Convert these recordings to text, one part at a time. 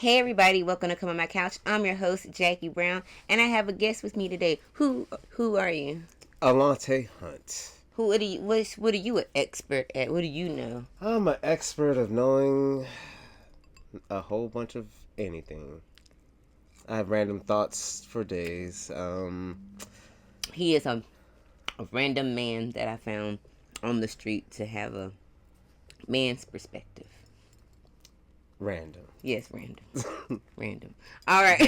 Hey everybody, welcome to Come on My Couch. I'm your host, Jackie Brown, and I have a guest with me today. Who are you? Alonte Hunt. What are you an expert at? What do you know? I'm an expert of knowing a whole bunch of anything. I have random thoughts for days. He is a random man that I found on the street to have a man's perspective. Random. Yes, random. Random. All right.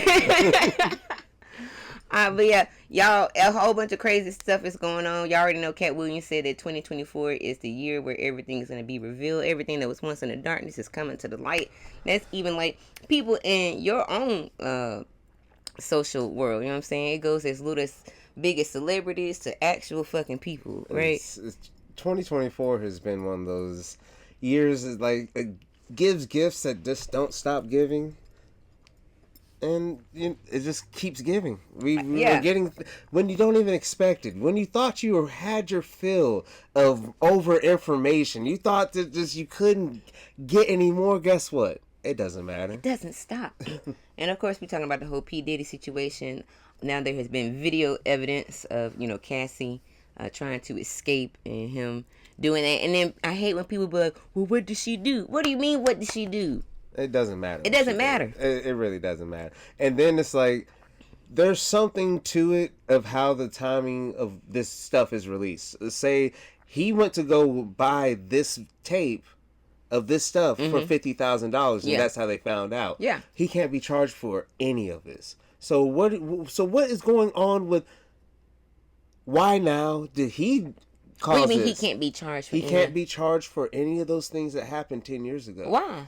But yeah, y'all, a whole bunch of crazy stuff is going on. Y'all already know Cat Williams said that 2024 is the year where everything is going to be revealed. Everything that was once in the darkness is coming to the light. That's even like people in your own social world. You know what I'm saying? It goes as little as big as celebrities to actual fucking people, right? 2024 has been one of those years that it gives gifts that just don't stop giving. And it just keeps giving. We're getting when you don't even expect it. When you thought you had your fill of over information, you thought that you couldn't get any more. Guess what? It doesn't matter. It doesn't stop. And of course, we're talking about the whole P. Diddy situation. Now there has been video evidence of Cassie trying to escape and him doing that. And then I hate when people be like, "Well, what did she do?" What do you mean? What did she do? It doesn't matter. It doesn't matter. It really doesn't matter. And then it's like, there's something to it of how the timing of this stuff is released. Say he went to go buy this tape of this stuff for $50,000, and that's how they found out. Yeah, he can't be charged for any of this. So what is going on with? Why now did he cause? What do you mean this? He can't be charged for? He can't be charged for any of those things that happened 10 years ago. Why?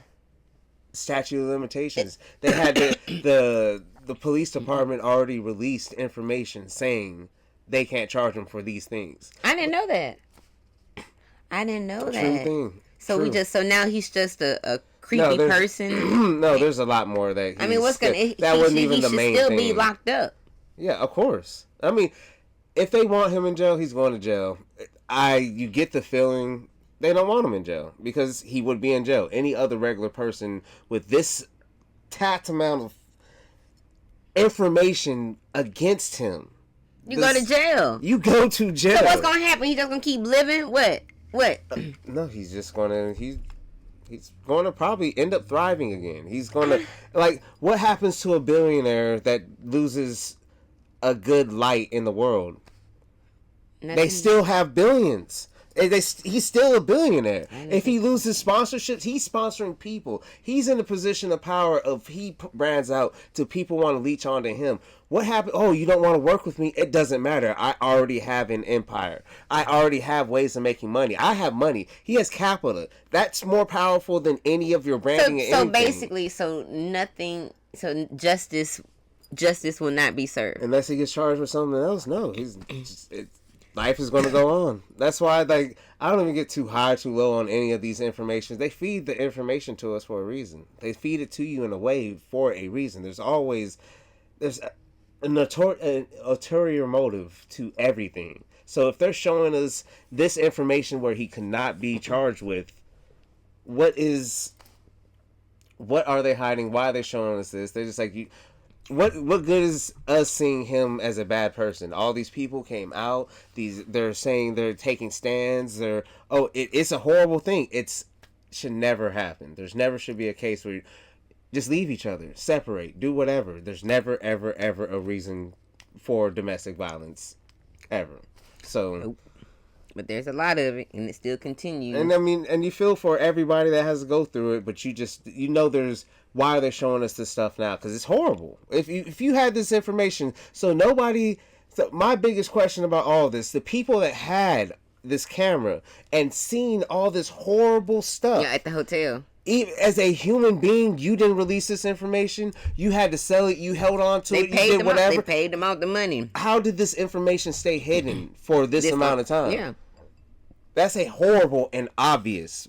Statute of limitations. They had the police department already released information saying they can't charge him for these things. I didn't know that. True thing. So True. So now he's just a creepy person. No, there's a lot more that. I mean, what's gonna? That wasn't even the main thing. He should still be locked up. Yeah, of course. I mean, if they want him in jail, he's going to jail. You get the feeling they don't want him in jail because he would be in jail. Any other regular person with this amount of information against him, go to jail. You go to jail. So what's gonna happen? He's just gonna keep living? What? No, he's just gonna he's going to probably end up thriving again. He's going to what happens to a billionaire that loses a good light in the world? Nothing. They still have billions. He's still a billionaire. If he loses sponsorships, he's sponsoring people. He's in a position of power of he brands out to people want to leech onto him. What happened? Oh, you don't want to work with me? It doesn't matter. I already have an empire. I already have ways of making money. I have money. He has capital. That's more powerful than any of your branding. So basically, nothing. So justice will not be served unless he gets charged with something else. No, life is going to go on. That's why, I don't even get too high, too low on any of these information. They feed the information to us for a reason. They feed it to you in a way for a reason. There's an ulterior motive to everything. So if they're showing us this information where he cannot be charged with, what are they hiding? Why are they showing us this? They're just like, What good is us seeing him as a bad person? All these people came out. They're saying they're taking stands. It's a horrible thing. Should never happen. There's never should be a case where you just leave each other, separate, do whatever. There's never ever ever a reason for domestic violence, ever. So. Nope. But there's a lot of it, and it still continues. And I mean, and you feel for everybody that has to go through it, but there's. Why are they showing us this stuff now? Because it's horrible. If you had this information, so my biggest question about all of this, the people that had this camera and seen all this horrible stuff. Yeah, at the hotel. Even as a human being, you didn't release this information. You had to sell it. You held on to it. You did whatever. They paid them out the money. How did this information stay hidden for this amount of time? Yeah. That's a horrible and obvious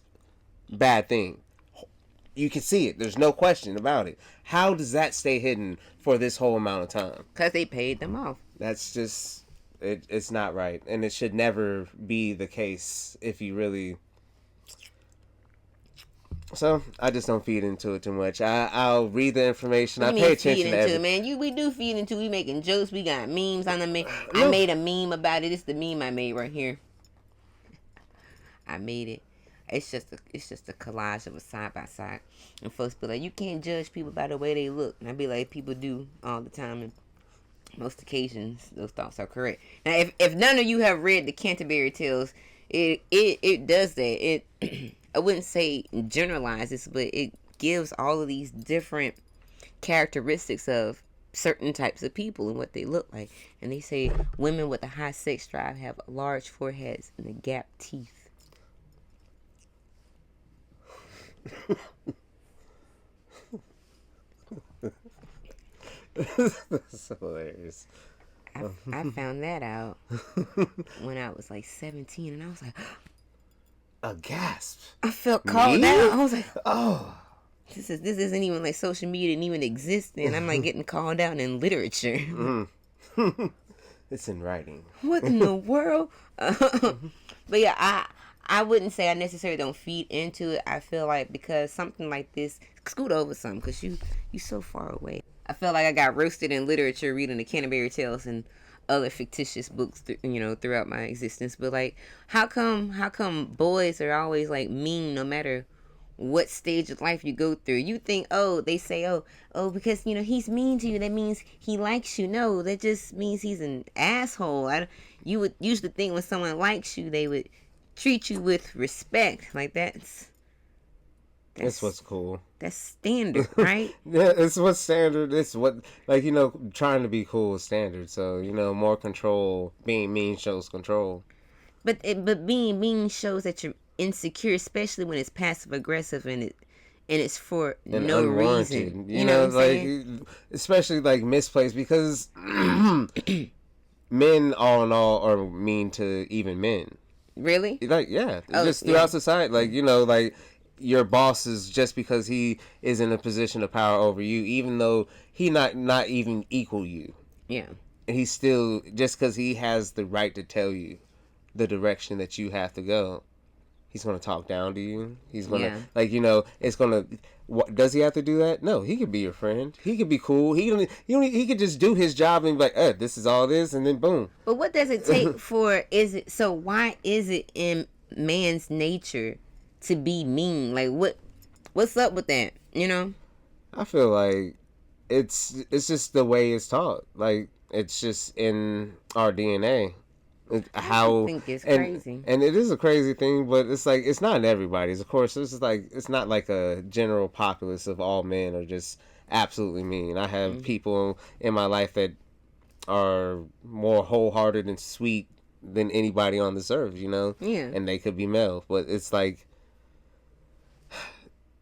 bad thing. You can see it. There's no question about it. How does that stay hidden for this whole amount of time? Because they paid them off. That's just... It's not right. And it should never be the case if you really... So I just don't feed into it too much. I'll read the information. What I do you pay mean feed attention to into, everything. man? We do feed into. We making jokes. We got memes on the I No. made a meme about it. It's the meme I made right here. I made it. It's just a collage of a side by side, and folks be like, you can't judge people by the way they look, and I be like, people do all the time, and most occasions those thoughts are correct. Now, if none of you have read the Canterbury Tales, it does that. It I wouldn't say generalizes, but it gives all of these different characteristics of certain types of people and what they look like. And they say women with a high sex drive have large foreheads and the gap teeth. That's hilarious. I found that out when I was like 17, and I was like, A gasp. I felt called out. I was like, Oh. this isn't even like social media didn't even exist then. I'm like getting called out in literature. It's in writing. What in the world? But yeah, I wouldn't say I necessarily don't feed into it. I feel like because something like this, scoot over some because you so far away. I feel like I got roasted in literature reading the Canterbury Tales and other fictitious books, throughout my existence. But like, how come boys are always like mean no matter what stage of life you go through? You think, they say, because he's mean to you, that means he likes you. No, that just means he's an asshole. You would usually think when someone likes you, they would treat you with respect. Like That's what's cool. That's standard, right? Yeah, it's what's standard. It's what, trying to be cool is standard. So, more control. Being mean shows control. But being mean shows that you're insecure, especially when it's passive aggressive and it's for And no unwarranted. reason. You know, what I'm saying? especially misplaced because men all in all are mean to even men. Really? Just throughout society, your boss is just because he is in a position of power over you, even though he not even equal you. Yeah. And he's still, just because he has the right to tell you the direction that you have to go, he's going to talk down to you. He's going to, it's going to, does he have to do that? No, he could be your friend. He could be cool. He could just do his job and be like, this is all this, and then boom. But what does it take why is it in man's nature to be mean? Like what's up with that? I feel like it's just the way it's taught. Like, it's just in our DNA. I think it's crazy. And it is a crazy thing, but it's like, it's not in everybody's. Of course, it's not like a general populace of all men are just absolutely mean. I have people in my life that are more wholehearted and sweet than anybody on this earth, Yeah. And they could be male, but it's like,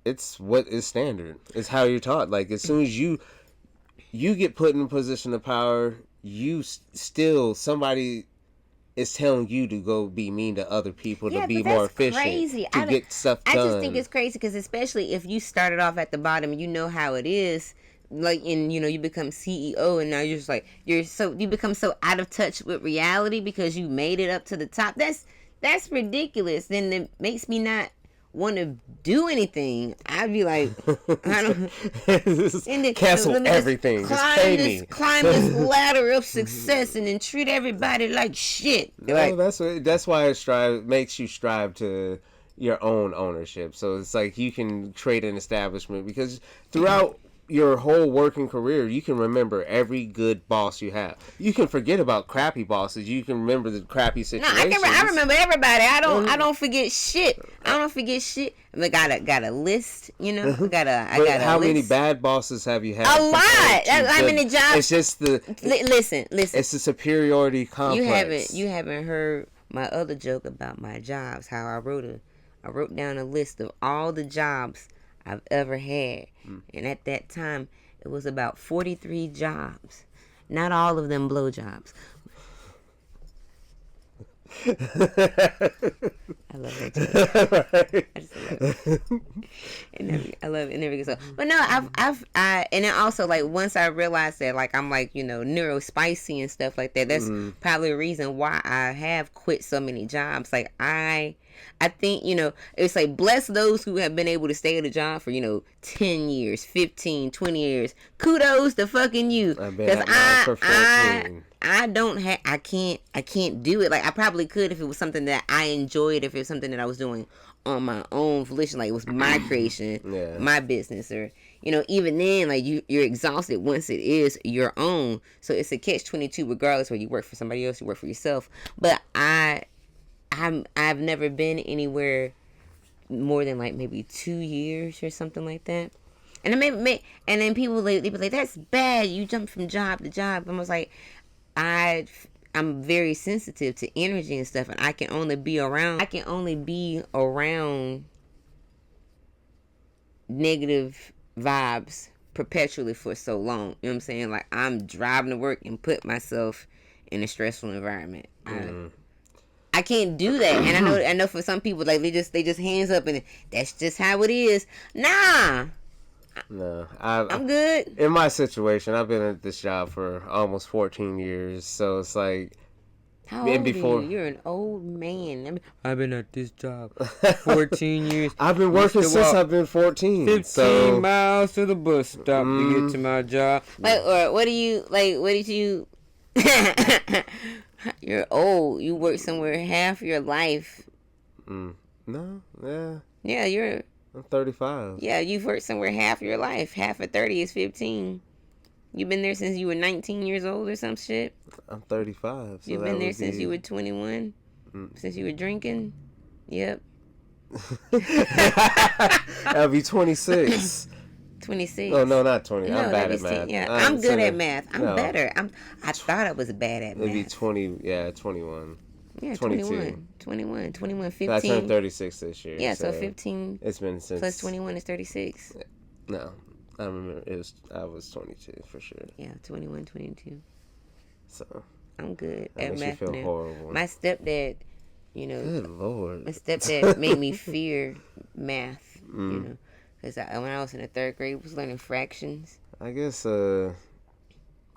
it's what is standard. It's how you're taught. Like, as soon as you get put in a position of power, somebody is telling you to go be mean to other people, to be more efficient, crazy. to get stuff done. I just think it's crazy because especially if you started off at the bottom, you know how it is. Like, and you become CEO, and now you're just like you become so out of touch with reality because you made it up to the top. That's ridiculous. Then it makes me not want to do anything. I'd be like, I don't cancel everything. Just pay me. Climb this ladder of success and then treat everybody like shit. No, that's why it makes you strive to your own ownership. So it's like you can create an establishment because throughout your whole working career, you can remember every good boss you have. You can forget about crappy bosses. You can remember the crappy situations. No, I remember everybody. I don't forget shit. I don't forget shit. I got a list. I got a how list. many bad bosses have you had? A lot. I mean, the job. It's just listen. It's a superiority complex. You haven't heard my other joke about my jobs. How I wrote down a list of all the jobs I've ever had. And at that time, it was about 43 jobs. Not all of them blowjobs. I love that joke. I just love I love it. It never gets old. But no, and then also like once I realized that like I'm like neurospicy and stuff like that. That's probably a reason why I have quit so many jobs. Like I think it's like bless those who have been able to stay at a job for 10 years, 15, 20 years. Kudos to fucking you. Because I can't do it. Like I probably could if it was something that I enjoyed, if it was something that I was doing on my own volition, like it was my creation, my business, or even then, like you're exhausted once it is your own. So it's a catch-22 regardless whether you work for somebody else, you work for yourself. But I've never been anywhere more than like maybe 2 years or something like that. And and then people they be like, that's bad. You jump from job to job. I was like, I'm very sensitive to energy and stuff, and I can only be around negative vibes perpetually for so long. You know what I'm saying? Like I'm driving to work and put myself in a stressful environment. I can't do that. And I know for some people like they just hands up and that's just how it is. Nah. No, I'm good. In my situation, I've been at this job for almost 14 years, so it's like. How old are you? You're an old man. I've been at this job 14 years. I've been working since I've been 14. 15 miles to the bus stop to get to my job. Like, or what did you? You're old. You work somewhere half your life. No, yeah. Yeah, I'm 35. Yeah, you've worked somewhere half your life. Half of 30 is 15. You've been there since you were 19 years old or some shit? I'm 35. So you've been there since you were 21? Since you were drinking? Yep. I'll be 26. 26. Oh, no, not 20. No, I'm bad at math. Yeah, I'm good at math. I'm better. I thought I was bad at math. Maybe 20, 21. Yeah, 22. 21, 15. I turned 36 this year. Yeah, so 15 it's been since plus 21 is 36. No, I remember I was 22 for sure. Yeah, 21, 22. So I'm good that at makes math you feel now. Horrible. My stepdad, Good Lord. My stepdad made me fear math. Because when I was in the 3rd grade, I was learning fractions. I guess.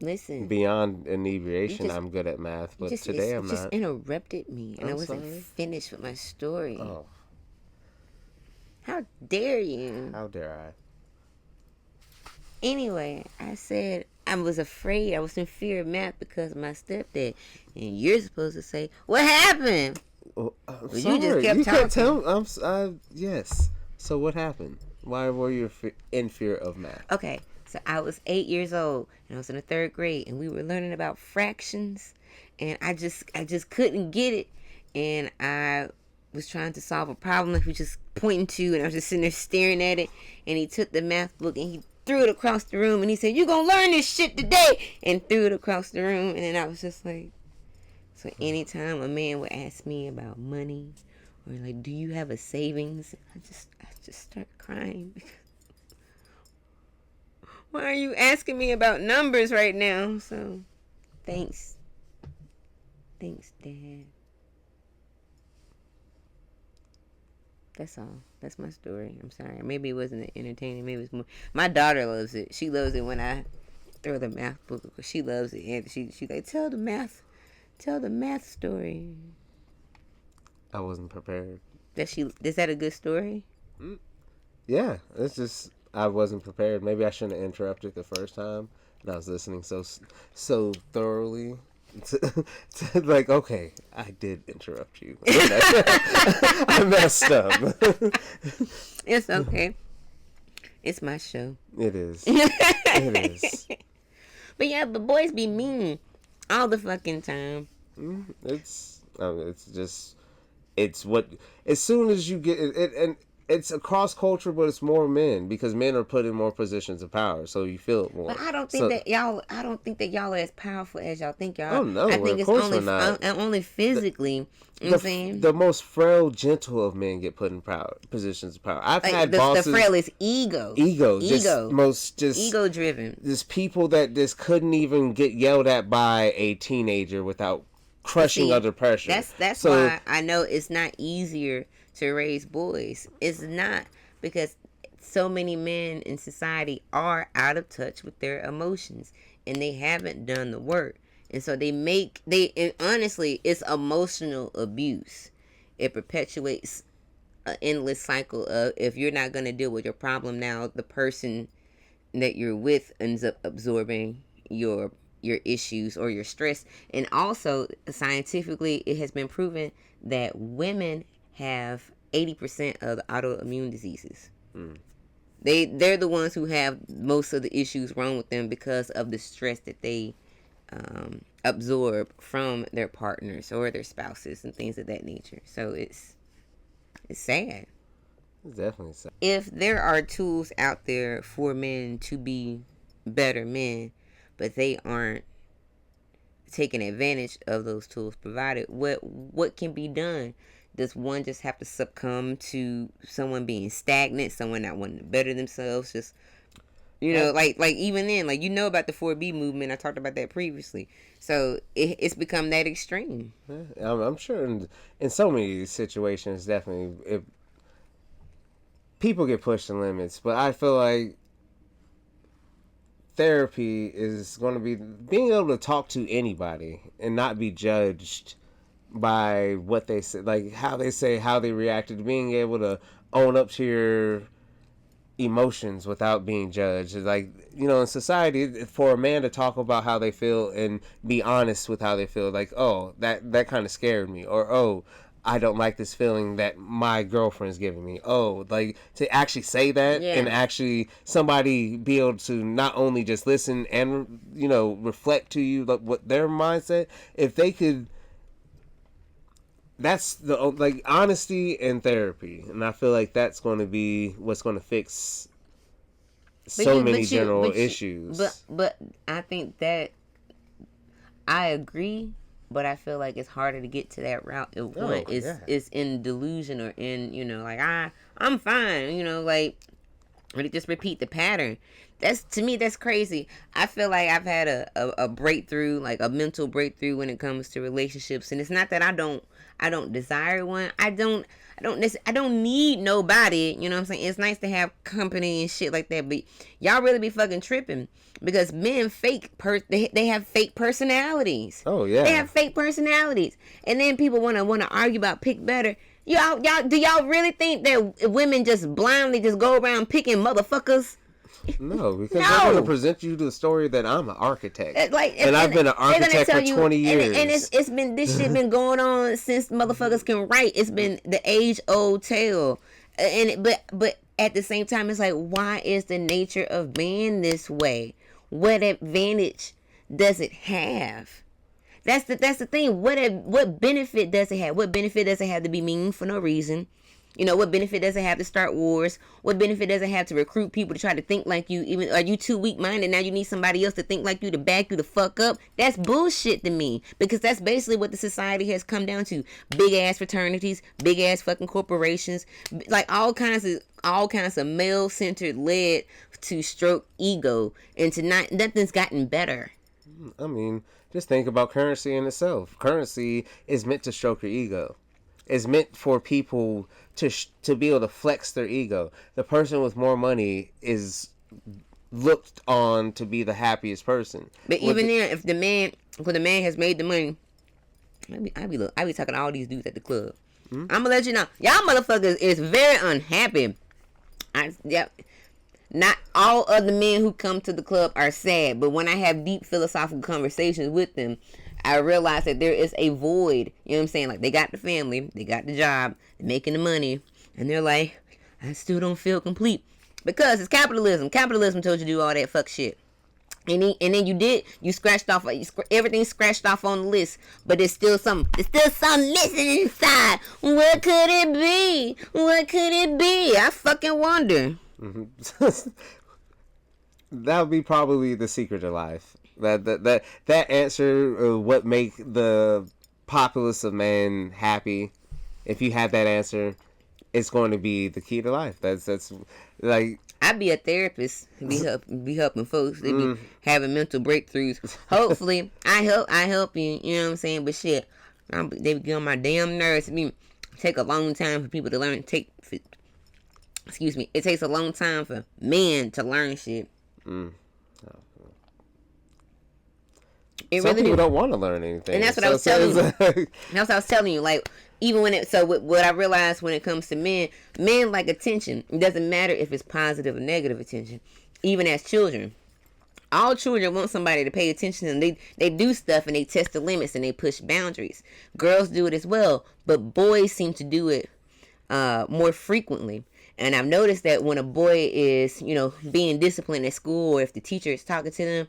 Listen. Beyond inebriation, I'm good at math, but today I'm not. You just interrupted me, and I wasn't finished with my story. Oh. How dare you? How dare I? Anyway, I said I was afraid. I was in fear of math because of my stepdad. And you're supposed to say, what happened? Well, you just kept talking. Can't tell. Yes. So what happened? Why were you in fear of math? Okay. So I was 8 years old, and I was in the 3rd grade, and we were learning about fractions, and I just couldn't get it, and I was trying to solve a problem that he was just pointing to, and I was just sitting there staring at it, and he took the math book, and he threw it across the room, and he said, "You gonna learn this shit today," and threw it across the room, and then I was just like, so anytime a man would ask me about money, or like, do you have a savings, I just start crying because why are you asking me about numbers right now? So, thanks. Thanks, Dad. That's all. That's my story. I'm sorry. Maybe it wasn't entertaining. Maybe it was more. My daughter loves it. She loves it when I throw the math book. She loves it. And she like, tell the math story. I wasn't prepared. Is that a good story? Yeah. It's just... I wasn't prepared. Maybe I shouldn't have interrupted the first time. And I was listening so thoroughly. Like, okay, I did interrupt you. I messed up. It's okay. It's my show. It is. It is. But yeah, but boys be mean all the fucking time. It's just... It's what... As soon as you get... And it's across culture, but it's more men because men are put in more positions of power, so you feel it more. But I don't think that y'all are as powerful as y'all think y'all are. Oh no, I think of course we're not. Only physically. You know what I'm saying? The most frail, gentle of men get put in positions of power. I've had bosses. The frail is ego. Ego. Just ego driven. There's people that just couldn't even get yelled at by a teenager without crushing See, under pressure. that's why I know it's not easier to raise boys. It's not, because so many men in society are out of touch with their emotions and they haven't done the work. And so and honestly, it's emotional abuse. It perpetuates an endless cycle of, if you're not going to deal with your problem now, the person that you're with ends up absorbing your issues or your stress. And also, scientifically, it has been proven that women have 80% of the autoimmune diseases. They're the ones who have most of the issues wrong with them because of the stress that they absorb from their partners or their spouses and things of that nature. So it's sad. It's definitely sad. If there are tools out there for men to be better men, but they aren't taking advantage of those tools provided, what can be done? Does one just have to succumb to someone being stagnant, someone not wanting to better themselves? Just, like even then, like, about the 4B movement. I talked about that previously. So it's become that extreme. Yeah, I'm sure in so many situations, definitely, people get pushed to limits. But I feel like therapy is going to be being able to talk to anybody and not be judged by what they say, like how they reacted, being able to own up to your emotions without being judged. Like, in society, for a man to talk about how they feel and be honest with how they feel, like, oh, that kind of scared me, or, oh, I don't like this feeling that my girlfriend's giving me. Oh, like, to actually say that, and actually somebody be able to not only just listen and, reflect to you, like, what their mindset, if they could. That's the honesty and therapy, and I feel like that's going to be what's going to fix many general issues. But I think that I agree, but I feel like it's harder to get to that route if one is in delusion or in I'm fine, like, or to just repeat the pattern. To me, that's crazy. I feel like I've had a breakthrough, like a mental breakthrough when it comes to relationships, and it's not that I don't desire one. I don't need nobody. You know what I'm saying? It's nice to have company and shit like that, but y'all really be fucking tripping, because men they have fake personalities. Oh yeah, they have fake personalities, and then people wanna argue about pick better. Y'all do y'all really think that women just blindly just go around picking motherfuckers? No, because they're going to present you the story that I'm an architect, and I've been an architect for 20 years. And it's been, this shit been going on since motherfuckers can write. It's been the age old tale, but at the same time, it's like, why is the nature of man this way? What advantage does it have? That's the thing. What benefit does it have? What benefit does it have to be mean for no reason? What benefit does it have to start wars? What benefit does it have to recruit people to try to think like you? Even, are you too weak-minded? Now you need somebody else to think like you to back you the fuck up? That's bullshit to me, because that's basically what the society has come down to. Big-ass fraternities, big-ass fucking corporations, like all kinds of male-centered led to stroke ego, and nothing's gotten better. I mean, just think about currency in itself. Currency is meant to stroke your ego. It's meant for people to be able to flex their ego. The person with more money is looked on to be the happiest person. But even then, if the man has made the money, I be talking to all these dudes at the club. I'm gonna let you know, y'all motherfuckers is very unhappy. Not all other men who come to the club are sad, but when I have deep philosophical conversations with them, I realize that there is a void. You know what I'm saying? Like, they got the family, they got the job, they're making the money, and they're like, I still don't feel complete. Because it's capitalism. Capitalism told you to do all that fuck shit. And then you scratched off, everything scratched off on the list, but there's still something missing inside. What could it be? What could it be? I fucking wonder. That would be probably the secret to life. That answer, what make the populace of man happy, if you have that answer, it's going to be the key to life. That's like, I be a therapist, be helping folks. They be having mental breakthroughs. Hopefully, I help you. You know what I'm saying? But shit, they be getting on my damn nerves. I mean, take a long time for people to learn. Excuse me. It takes a long time for men to learn shit. Some people don't want to learn anything, and that's what I was telling you. That's what I was telling you. Like, even when what I realized when it comes to men like attention. It doesn't matter if it's positive or negative attention. Even as children, all children want somebody to pay attention to them. They do stuff and they test the limits and they push boundaries. Girls do it as well, but boys seem to do it more frequently. And I've noticed that when a boy is, being disciplined at school, or if the teacher is talking to them,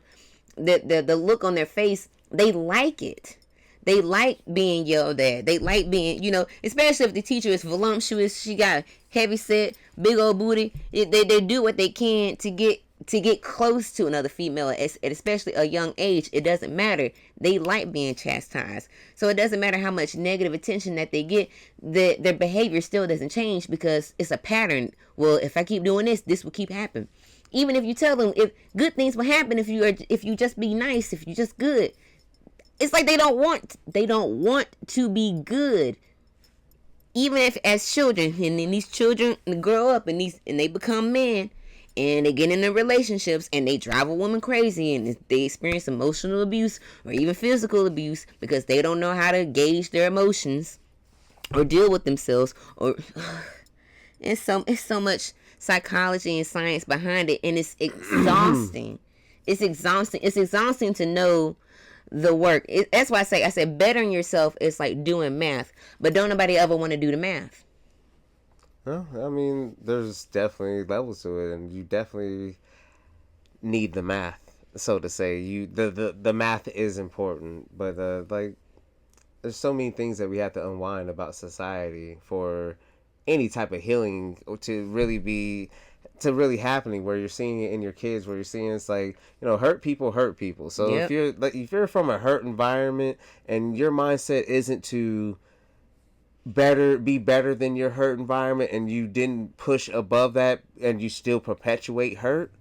the look on their face, they like it. They like being yelled at. They like being, especially if the teacher is voluptuous. She got a heavy set, big old booty. They do what they can to get close to another female, at especially a young age. It doesn't matter. They like being chastised. So it doesn't matter how much negative attention that they get. Their behavior still doesn't change because it's a pattern. Well, if I keep doing this, this will keep happening. Even if you tell them if good things will happen if you just be nice, if you just good. It's like they don't want to be good. Even if as children, and then these children grow up and they become men and they get into relationships and they drive a woman crazy and they experience emotional abuse or even physical abuse because they don't know how to gauge their emotions or deal with themselves, or it's so much psychology and science behind it, and it's exhausting. It's exhausting to know the work. That's why I said bettering yourself is like doing math, but don't nobody ever want to do the math. Well, I mean, there's definitely levels to it, and you definitely need the math, so to say. The math is important, but like, there's so many things that we have to unwind about society for any type of healing to really happening, where you're seeing it in your kids, where you're seeing it's like, hurt people. So Yep. if you're from a hurt environment and your mindset isn't to be better than your hurt environment, and you didn't push above that and you still perpetuate hurt,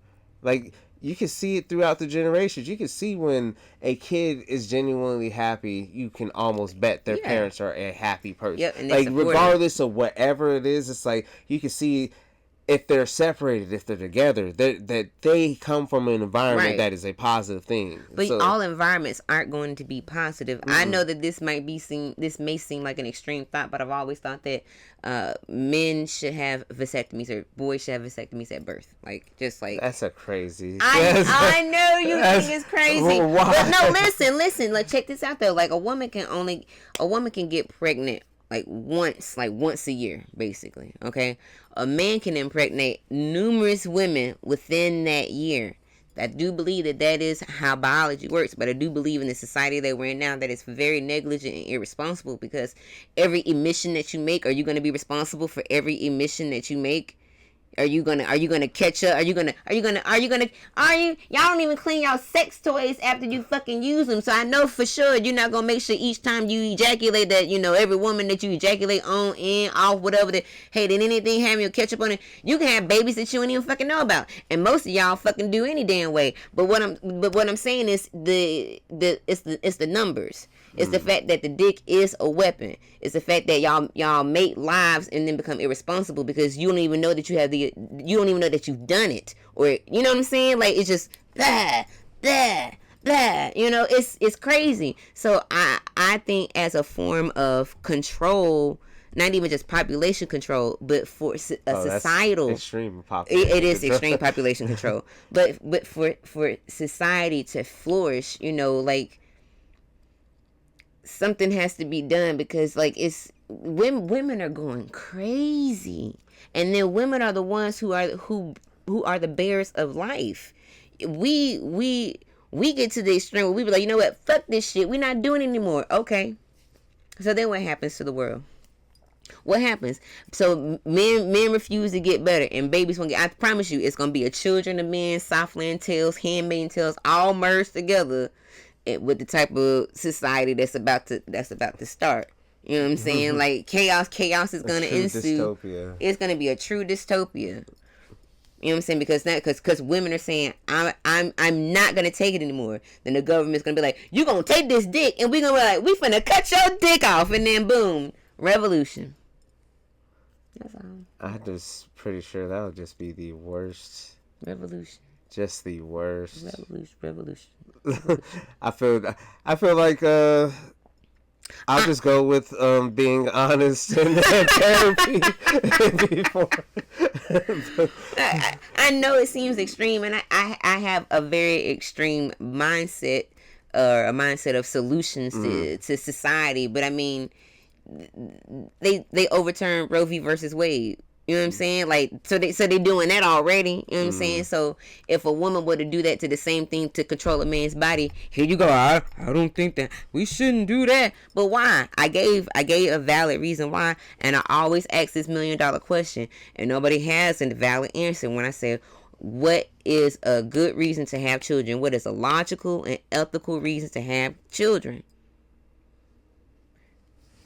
like, you can see it throughout the generations. You can see when a kid is genuinely happy, you can almost bet their parents are a happy person. Yep, and like, regardless of whatever it is, it's like you can see if they're separated, if they're together, that they come from an environment that is a positive thing. But all environments aren't going to be positive. I know that this may seem like an extreme thought, but I've always thought that men should have vasectomies, or boys should have vasectomies at birth. That's a crazy. I know you think it's crazy, but no, listen. Like, check this out though. Like, a woman can get pregnant once a year, basically. Okay, a man can impregnate numerous women within that year. I do believe that is how biology works, but I do believe in the society that we're in now that it's very negligent and irresponsible, because every emission that you make, are you going to be responsible for every emission that you make? Are you gonna catch up? Y'all don't even clean y'all sex toys after you fucking use them. So I know for sure you're not gonna make sure each time you ejaculate that, every woman that you ejaculate on, in, off, whatever, that, hey, did anything have your ketchup on it? You can have babies that you don't even fucking know about. And most of y'all fucking do any damn way. But what I'm saying is it's the numbers. It's the fact that the dick is a weapon. It's the fact that y'all make lives and then become irresponsible because you don't even know that you don't even know that you've done it, or you know what I'm saying? Like, it's just blah. It's crazy. So I think as a form of control, not even just population control, but for societal extreme population. It is extreme population control. But for society to flourish, like, something has to be done, because it's women are going crazy, and then women are the ones who are the bearers of life. We get to the extreme where we be like, you know what, fuck this shit, we're not doing it anymore. Okay, so then what happens to the world? What happens? So men refuse to get better, and babies won't get. I promise you, it's gonna be a Children of Men, Southland Tales, Handmaiden Tales, all merged together with the type of society that's about to start. You know what I'm saying? Like, chaos is going to ensue. Dystopia. It's going to be a true dystopia. You know what I'm saying? Because women are saying I'm not gonna take it anymore. Then the government's gonna be like, you gonna take this dick, and we gonna be like, we finna cut your dick off, and then boom, revolution. That's all. I'm just pretty sure that would just be the worst. Revolution. Just the worst. Revolution. I feel like I'll just go with being honest and therapy before. I know it seems extreme, and I have a very extreme mindset, or a mindset of solutions to society. But I mean, they overturned Roe v. versus Wade. You know what I'm saying? Like, so they doing that already. You know what I'm saying? So if a woman were to do that to the same thing to control a man's body, here you go. I don't think that we shouldn't do that. But why? I gave a valid reason why, and I always ask this $1 million question, and nobody has a valid answer when I say, what is a good reason to have children? What is a logical and ethical reason to have children?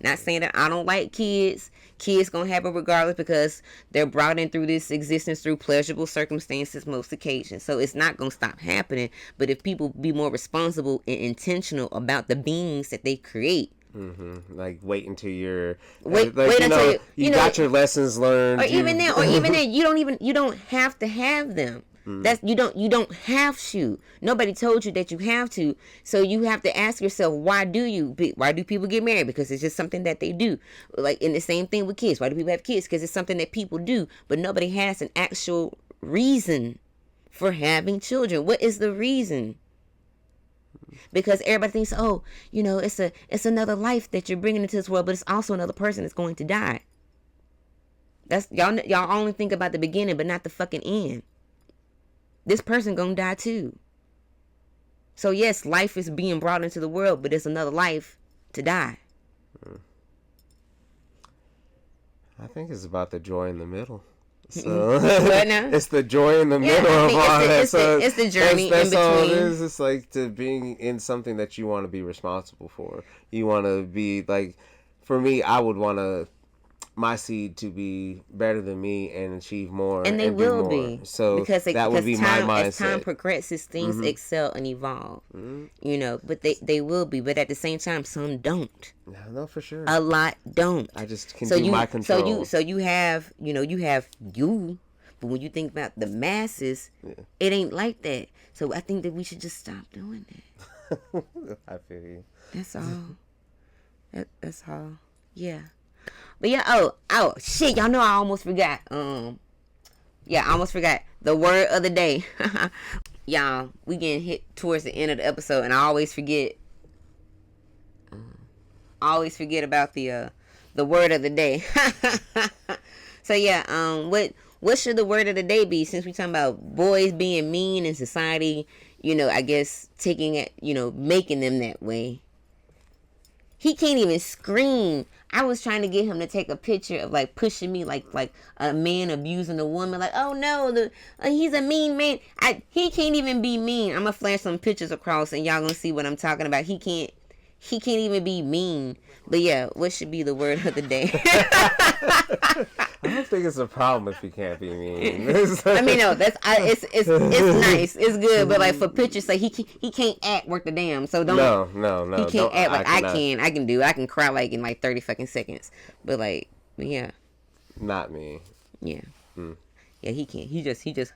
Not saying that I don't like kids. Kids gonna happen regardless, because they're brought in through this existence through pleasurable circumstances most occasions. So it's not gonna stop happening. But if people be more responsible and intentional about the beings that they create. Like wait until you're wait like, until you got your lessons learned. Or even then, you don't have to have them. That's you don't have to. Nobody told you that you have to. So you have to ask yourself, why do people get married? Because it's just something that they do. Like, in the same thing with kids. Why do people have kids? Because it's something that people do. But nobody has an actual reason for having children. What is the reason? Because everybody thinks, oh, it's another life that you're bringing into this world, but it's also another person that's going to die. That's y'all only think about the beginning, but not the fucking end. This person gonna die too. So yes, life is being brought into the world, but it's another life to die. I think it's about the joy in the middle. So What now? It's the joy in the middle of all that. It's the journey that's in between. all it is. It's like to being in something that you want to be responsible for. You want to be like, for me, I would want my seed to be better than me and achieve more, and they will be. So that would be my mindset. As time progresses, things excel and evolve. But they will be. But at the same time, some don't. No, for sure. A lot don't. I just can do my control. So you have you. But when you think about the masses, it ain't like that. So I think that we should just stop doing that. I feel you. That's all. That's all. Yeah. But yeah, oh shit, y'all know I almost forgot. I almost forgot the word of the day. Y'all, we getting hit towards the end of the episode, and I always forget. About the word of the day. So yeah, what should the word of the day be? Since we talking about boys being mean in society, I guess taking it, making them that way. He can't even scream. I was trying to get him to take a picture of like pushing me like a man abusing a woman. Like, oh no, he's a mean man. He can't even be mean. I'm gonna flash some pictures across and y'all gonna see what I'm talking about. He can't even be mean. But yeah, what should be the word of the day? I don't think it's a problem if he can't be mean. I mean, no, it's nice, it's good, but like for pictures, like he can't act worth the damn. So don't. No. He can't act like I can. I can cry like in like 30 fucking seconds. But yeah. Not me. Yeah. Yeah, he can't. He just.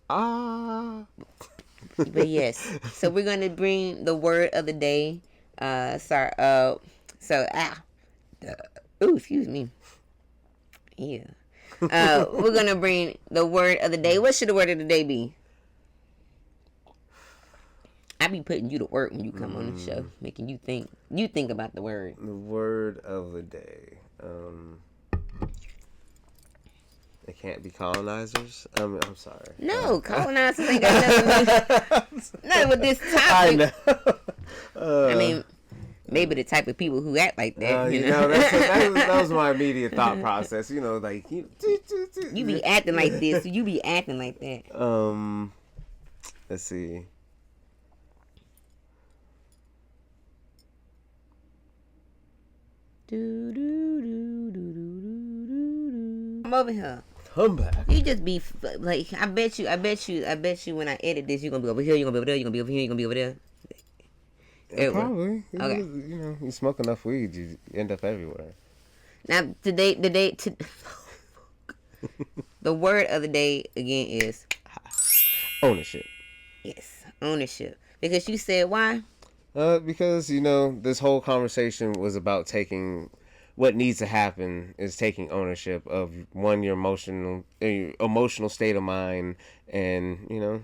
Ah. But yes, so we're gonna bring the word of the day. Excuse me. Yeah. We're gonna bring the word of the day. What should the word of the day be? I be putting you to work when you come on the show, making you think. You think about the word. The word of the day. It can't be colonizers. I'm sorry. No, colonizers ain't got nothing with this topic. I know. I mean, maybe the type of people who act like that. That was my immediate thought process. Like you be acting like this. You be acting like that. Let's see. I'm over here. come back. You just be like, I bet you when I edit this, you're gonna be over here, you're gonna be over there, you're gonna be over here, you're gonna be over there. Probably. Okay. You smoke enough weed, you end up everywhere. Now, the word of the day again is ownership. Yes, ownership. Because you said why? Because this whole conversation was about taking. What needs to happen is taking ownership of your emotional state of mind, and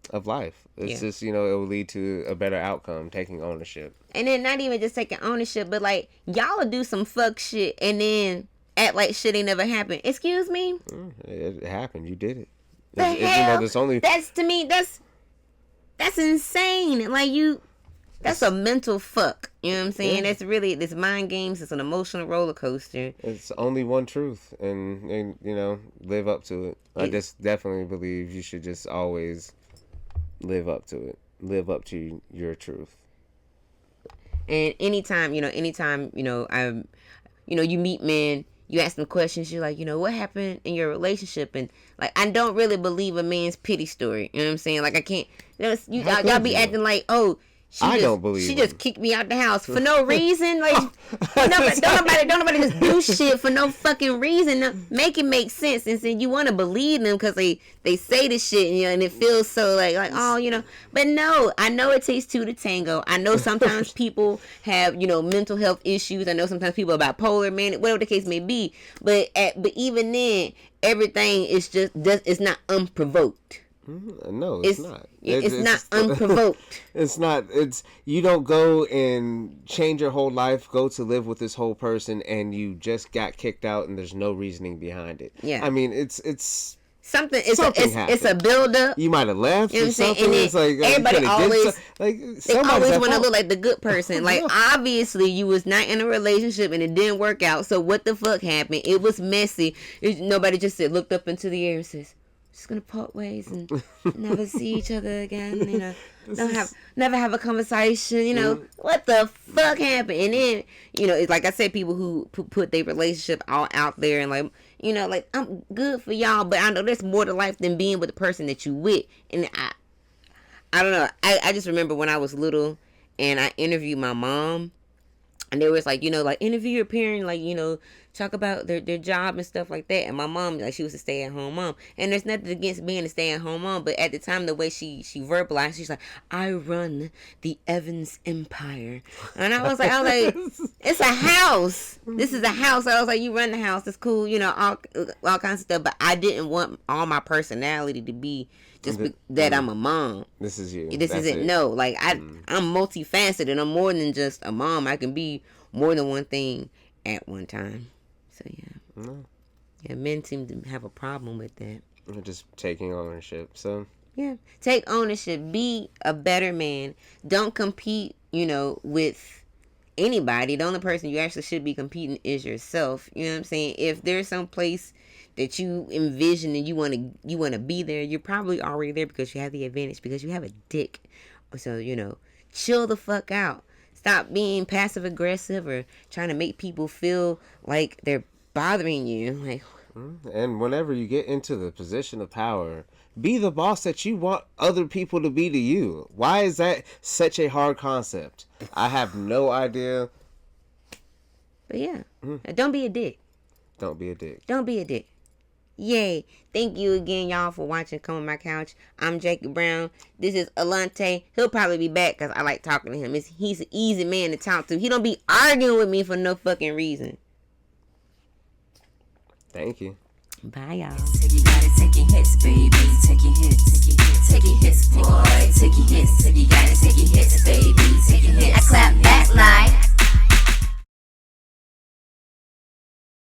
of life. It's just it will lead to a better outcome. Taking ownership, and then not even just taking ownership, but like y'all will do some fuck shit and then act like shit ain't never happened. Excuse me. It happened. You did it. The hell? There's only that's to me. That's insane. Like that's a mental fuck. You know what I'm saying? Yeah. That's really, this mind games. It's an emotional roller coaster. It's only one truth, and live up to it. I just definitely believe you should just always live up to it. Live up to your truth. And anytime you meet men, you ask them questions. You're like, what happened in your relationship? And like, I don't really believe a man's pity story. You know what I'm saying? Like, I can't. Y'all be acting like, oh. Don't just kicked me out the house for no reason. Like, don't nobody just do shit for no fucking reason. Make it make sense. And then you want to believe them because they say this shit, and it feels so like oh. But no, I know it takes two to tango. I know sometimes people have mental health issues. I know sometimes people are bipolar, man, whatever the case may be. But even then, everything is it's not unprovoked. No, it's not. It's not unprovoked. It's not. You don't go and change your whole life, go to live with this whole person, and you just got kicked out, and there's no reasoning behind it. Yeah. I mean, it's something. It's a build up. You might have left or something. And it's like everybody always want to look like the good person. Like obviously you was not in a relationship and it didn't work out. So what the fuck happened? It was messy. Nobody just looked up into the air and says, just gonna part ways and never see each other again. Never have a conversation. What the fuck happened? And then it's like I said, people who put their relationship all out there and like I'm good for y'all, but I know there's more to life than being with the person that you with. And I don't know. I just remember when I was little and I interviewed my mom. And they was like, interview your parent, talk about their job and stuff like that. And my mom, she was a stay-at-home mom. And there's nothing against being a stay-at-home mom. But at the time, the way she verbalized, she's like, I run the Evans Empire. And I was like, it's a house. This is a house. I was like, you run the house. It's cool. All kinds of stuff. But I didn't want all my personality to be just that I'm a mom. This is you. This isn't. No, like I'm multifaceted. I'm more than just a mom. I can be more than one thing at one time. So yeah, men seem to have a problem with that. Just taking ownership. So yeah, take ownership. Be a better man. Don't compete. With anybody. The only person you actually should be competing is yourself. You know what I'm saying? If there's some place that you envision and you want to be there, you're probably already there because you have the advantage, because you have a dick. So chill the fuck out. Stop being passive aggressive or trying to make people feel like they're bothering you. Like, and whenever you get into the position of power, be the boss that you want other people to be to you. Why is that such a hard concept? I have no idea. But yeah, don't be a dick. Don't be a dick. Don't be a dick. Yay. Thank you again, y'all, for watching Come On My Couch. I'm Jacob Brown. This is Alonte. He'll probably be back because I like talking to him. He's an easy man to talk to. He don't be arguing with me for no fucking reason. Thank you. Bye, y'all. You gotta take your hits, baby. Take your hits. Take your hits, boy. Take your hits. You gotta take